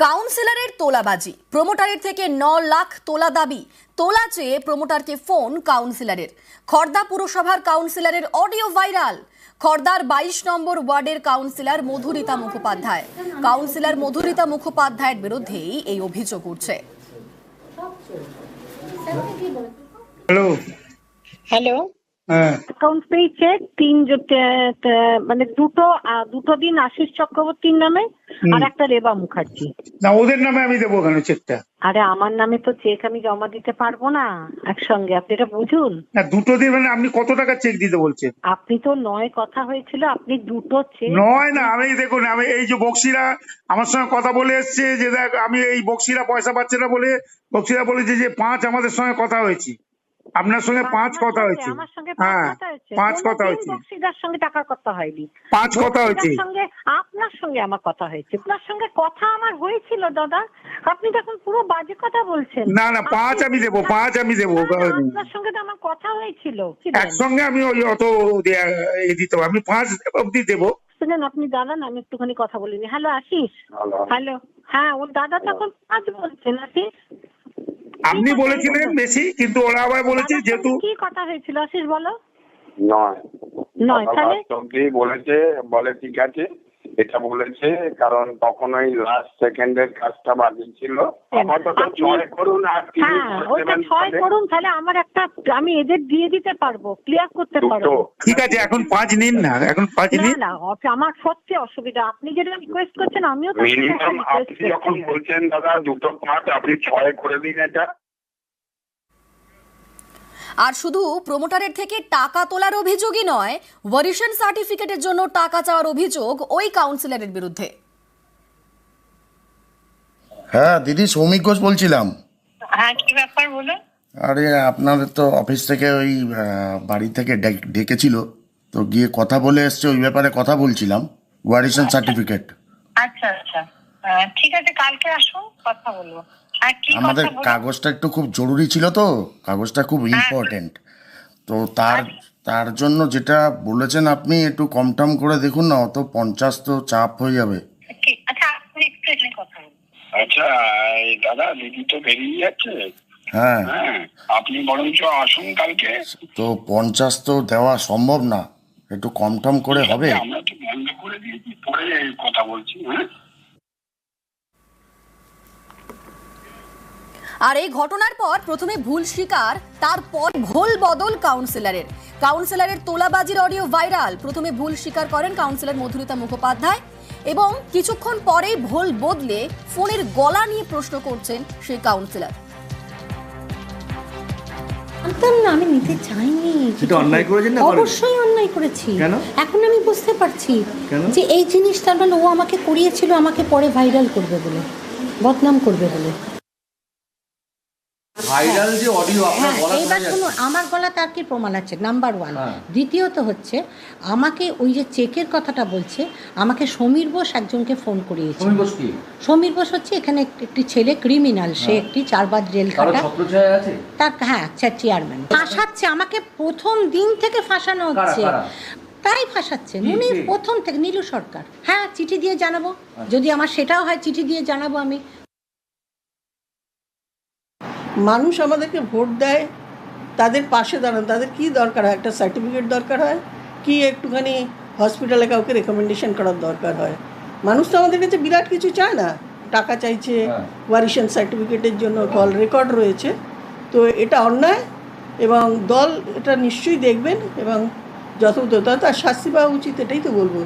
কাউন্সিলরের তোলাবাজি, প্রমোটারের থেকে 9 লাখ তোলা দাবি। তোলা চেয়ে প্রমোটারকে ফোন কাউন্সিলরের। খড়দা পুরসভার কাউন্সিলরের অডিও ভাইরাল। খড়দার 22 নম্বর ওয়ার্ডের কাউন্সিলর মধুরিতা মুখোপাধ্যায়। কাউন্সিলর মধুরিতা মুখোপাধ্যায়ের বিরুদ্ধেই এই অভিযোগ উঠছে। হ্যালো হ্যালো, হ্যাঁ অ্যাকাউন্ট পেয়েছে মানে দুটো দিন আশিস চক্রবর্তীর নামে আর একটা রেবা মুখার্জি। না, ওদের নামে আমি দেবো কেন চেকটা? আরে আমার নামে তো চেক আমি জমা দিতে পারবো না একসঙ্গে, আপনি এটা বুঝুন। না, দুটো দিন মানে আপনি কত টাকা চেক দিতে বলছেন? আপনি তো 9 কথা হয়েছিল, আপনি দুটো চেক। নয় না, আমি দেখুন, আমি এই যে বক্সিরা আমার সঙ্গে কথা বলে এসছে যে দেখ আমি এই বক্সিরা পয়সা পাচ্ছে না বলে বক্সিরা বলেছে যে 5 আমাদের সঙ্গে কথা হয়েছে, আপনার সঙ্গে 5 কথা হয়েছে। আমার সঙ্গে হ্যাঁ, 5 কথা কোনো হয়েছে, বক্সিদার সঙ্গে টাকার কথা হয়নি। 5 কথা হয়েছে। সঙ্গে আপনার সঙ্গে আমার কথা হয়েছে, আপনার সঙ্গে কথা আমার হয়েছিল দাদা। আপনি দেখুন পুরো বাজে কথা বলছেন। না না, 5 আমি দেবো, 5 আমি দেবো। আপনার সঙ্গে তো আমার কথা হয়েছিল। একসঙ্গে আমি ওই অত দিতে হবে, আমি 5 অব্দি দেবো। শুনেন, আপনি দাঁড়ান, আমি একটুখানি কথা বলিনি। হ্যালো আশিস। হ্যালো, হ্যাঁ ওর দাদা তখন 5 বলছেন। আশিস আপনি বলেছিলেন বেশি, কিন্তু ওরা আবার বলেছে যেহেতু। কি কথা হয়েছিল আশিস বলো? নয় তাহলে বলেছে, বলে ঠিক আছে এটা বলেছে, কারণ তখন ওই লাস্ট সেকেন্ডের কাজটা বাকি ছিল। আপাতত 6 করুন আর কি। হ্যাঁ ওইটা 6 করুন, তাহলে আমার একটা আমি এদের দিয়ে দিতে পারবো, ক্লিয়ার করতে পারবো। ঠিক আছে, এখন 5 নিন না, এখন 5 নিন। না আমার সত্যি অসুবিধা, আপনি যেটা রিকোয়েস্ট করছেন আমিও তো মিনিমাম আপনি যখন বলছেন দাদা দুটো পাঁচ, আপনি 6 করে দিন এটা। আর শুধু প্রমোটারের থেকে টাকা তোলার অভিযোগই নয়, ভারিয়েশন সার্টিফিকেটের জন্য টাকা চাওয়ার অভিযোগ ওই কাউন্সিলরের বিরুদ্ধে। হ্যাঁ দিদি, সৌমিক ঘোষ বলছিলাম। হ্যাঁ কি ব্যাপার বলুন। আরে আপনার তো অফিস থেকে ওই বাড়ি থেকে ডেকেছিল, তো গিয়ে কথা বলে এসছে, ওই ব্যাপারে কথা বলছিলাম, ভারিয়েশন সার্টিফিকেট। আচ্ছা আচ্ছা, ঠিক আছে কালকে আসুন কথা বলবো। আমাদের কাগজটা একটু খুব জরুরি ছিল, তো কাগজটা খুব ইম্পর্টেন্ট, তো তার জন্য যেটা বলেছেন আপনি একটু কম টম করে দেখুন না, অত 50 তো চাপ হয়ে যাবে। আচ্ছা দাদা, দিদি তো বেরিয়ে যাচ্ছে। হ্যাঁ আপনি বরঞ্চ আসুন কালকে। তো 50 তো দেওয়া সম্ভব না, একটু কম টম করে হবে। আমরা তো বন্ধ করে দিয়েছি, পরে কথা বলছি। হ্যাঁ, আর এই ঘটনার পর প্রথমে ভুল স্বীকার, তারপর ভুল বদল কাউন্সিলরের তোলাবাজির অডিও ভাইরাল। প্রথমে ভুল স্বীকার করেন কাউন্সিলর মধুরিতা মুখোপাধ্যায় এবং কিছুক্ষণ পরেই ভুল বদলে ফোনের গলা নিয়ে প্রশ্ন করছেন সেই কাউন্সিলর। না, আমি নিতে চাইনি। সেটা অন্যায় করেছেন না? অবশ্যই অন্যায় করেছি। কেন? এখন আমি বুঝতে পারছি যে এই জিনিসটা মানে ও আমাকে করিয়েছিল, আমাকে পরে ভাইরাল করবে বলে, বদনাম করবে বলে। ভাইরাল যে অডিও আপনার গলা শোনা এইবার যাচ্ছে। শুনুন, আমার গলা তার কি প্রমাণ আছে, নাম্বার 1। দ্বিতীয়ত হচ্ছে আমাকে ওই যে চেকের কথাটা বলছে, আমাকে সমীর বোস একজনকে ফোন করিয়েছে। সমীর বোস কি? সমীর বোস হচ্ছে এখানে একটি ছেলে, ক্রিমিনাল, সে একটি 4 বার জেল খাটা। ছত্রছায়া আছে তার, হ্যাঁ চেয়ারম্যান। ফাঁসাচ্ছে আমাকে, প্রথম দিন থেকে ফাঁসানো হচ্ছে। তাই ফাঁসাচ্ছে উনি প্রথম থেকে। নীলু সরকার। হ্যাঁ চিঠি দিয়ে জানাবো, যদি আমার সেটাও হয় চিঠি দিয়ে জানাবো আমি। মানুষ আমাদেরকে ভোট দেয়, তাদের পাশে দাঁড়ান, তাদের কি দরকার হয়? একটা সার্টিফিকেট দরকার হয়, কি একটুখানি হসপিটালে কাউকে রেকমেন্ডেশন করার দরকার হয়। মানুষ তো আমাদের কাছে বিরাট কিছু চায় না, টাকা চাইছে, ভারিয়েশন সার্টিফিকেটের জন্য কল রেকর্ড রয়েছে। তো এটা অন্যায়, এবং দল এটা নিশ্চয়ই দেখবেন এবং যত তার শাস্তি পাওয়া উচিত, এটাই তো বলবো।